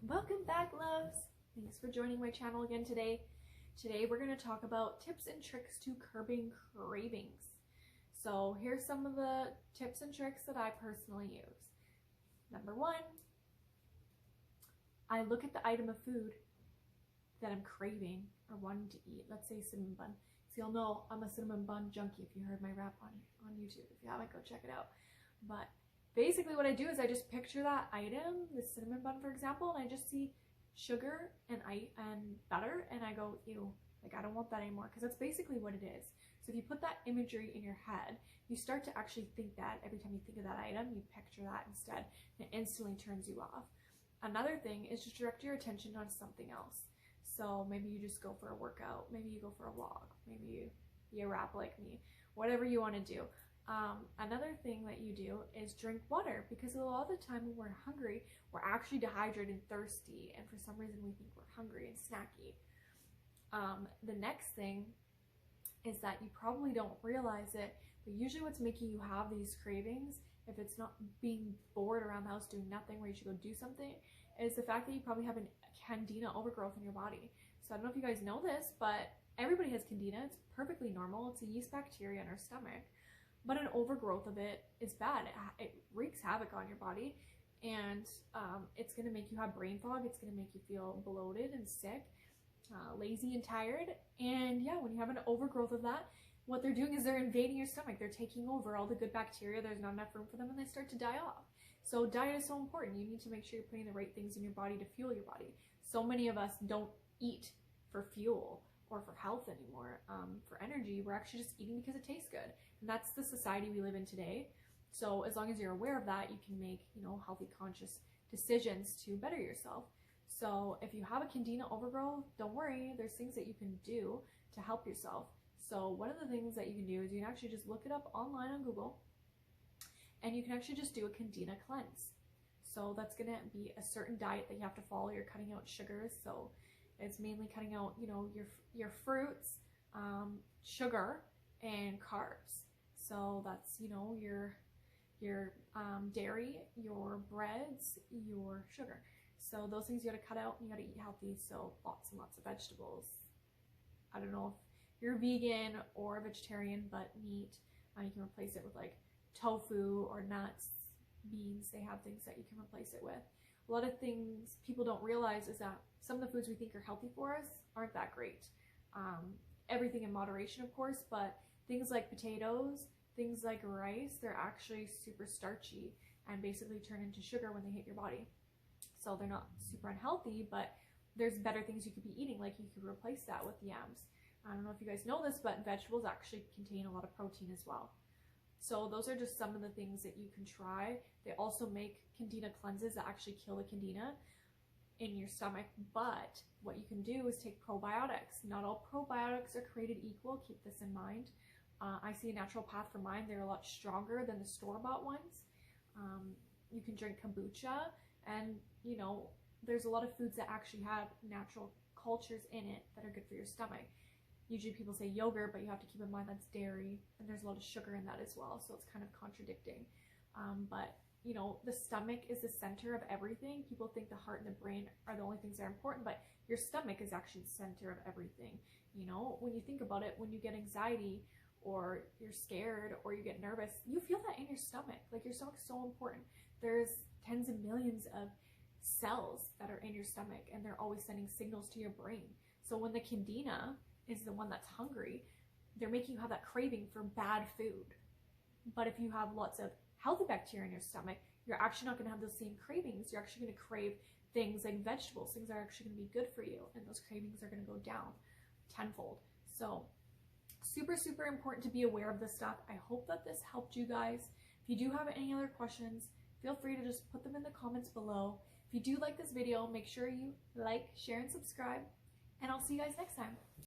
Welcome back, loves. Thanks for joining my channel again today. Today we're going to talk about tips and tricks to curbing cravings. So here's some of the tips and tricks that I personally use. Number one, I look at the item of food that I'm craving or wanting to eat. Let's say cinnamon bun. So you'll know I'm a cinnamon bun junkie if you heard my rap on YouTube. If you haven't, go check it out. But basically what I do is I just picture that item, the cinnamon bun for example, and I just see sugar and butter, and I go, ew, like I don't want that anymore, because that's basically what it is. So if you put that imagery in your head, you start to actually think that every time you think of that item, you picture that instead, and it instantly turns you off. Another thing is just direct your attention on something else. So maybe you just go for a workout, maybe you go for a walk, maybe you rap like me, whatever you want to do. Another thing that you do is drink water, because a lot of the time when we're hungry, we're actually dehydrated and thirsty, and for some reason we think we're hungry and snacky. The next thing is that you probably don't realize it, but usually what's making you have these cravings, if it's not being bored around the house doing nothing where you should go do something, is the fact that you probably have a Candida overgrowth in your body. So I don't know if you guys know this, but everybody has Candida. It's perfectly normal. It's a yeast bacteria in our stomach. But an overgrowth of it is bad. It wreaks havoc on your body, and it's going to make you have brain fog. It's going to make you feel bloated and sick, lazy and tired. And yeah, when you have an overgrowth of that, what they're doing is they're invading your stomach. They're taking over all the good bacteria. There's not enough room for them, and they start to die off. So diet is so important. You need to make sure you're putting the right things in your body to fuel your body. So many of us don't eat for fuel or for health anymore, for energy. We're actually just eating because it tastes good. And that's the society we live in today. So as long as you're aware of that, you can make, healthy, conscious decisions to better yourself. So if you have a Candida overgrowth, don't worry, there's things that you can do to help yourself. So one of the things that you can do is you can actually just look it up online on Google, and you can actually just do a Candida cleanse. So that's gonna be a certain diet that you have to follow. You're cutting out sugars, so it's mainly cutting out, your fruits, sugar, and carbs. So that's, your dairy, your breads, your sugar. So those things you gotta cut out, and you gotta eat healthy. So lots and lots of vegetables. I don't know if you're vegan or a vegetarian, but meat, you can replace it with like tofu or nuts, beans. They have things that you can replace it with. A lot of things people don't realize is that some of the foods we think are healthy for us aren't that great. Everything in moderation, of course, but things like potatoes, things like rice, they're actually super starchy and basically turn into sugar when they hit your body. So they're not super unhealthy, but there's better things you could be eating, like you could replace that with yams. I don't know if you guys know this, but vegetables actually contain a lot of protein as well. So those are just some of the things that you can try. They also make Candida cleanses that actually kill the Candida in your stomach, but what you can do is take probiotics. Not all probiotics are created equal. Keep this in mind. I see a natural path for mine. They're a lot stronger than the store-bought ones. You can drink kombucha, and there's a lot of foods that actually have natural cultures in it that are good for your stomach. Usually people say yogurt, but you have to keep in mind that's dairy, and there's a lot of sugar in that as well, so it's kind of contradicting. But the stomach is the center of everything. People think the heart and the brain are the only things that are important, but your stomach is actually the center of everything. When you think about it, when you get anxiety or you're scared or you get nervous, you feel that in your stomach. Like, your stomach's so important. There's tens of millions of cells that are in your stomach, and they're always sending signals to your brain. So when the Candida is the one that's hungry, they're making you have that craving for bad food. But if you have lots of healthy bacteria in your stomach, you're actually not going to have those same cravings. You're actually going to crave things like vegetables. Things that are actually going to be good for you, and those cravings are going to go down tenfold. So super, super important to be aware of this stuff. I hope that this helped you guys. If you do have any other questions, feel free to just put them in the comments below. If you do like this video, make sure you like, share, and subscribe, and I'll see you guys next time.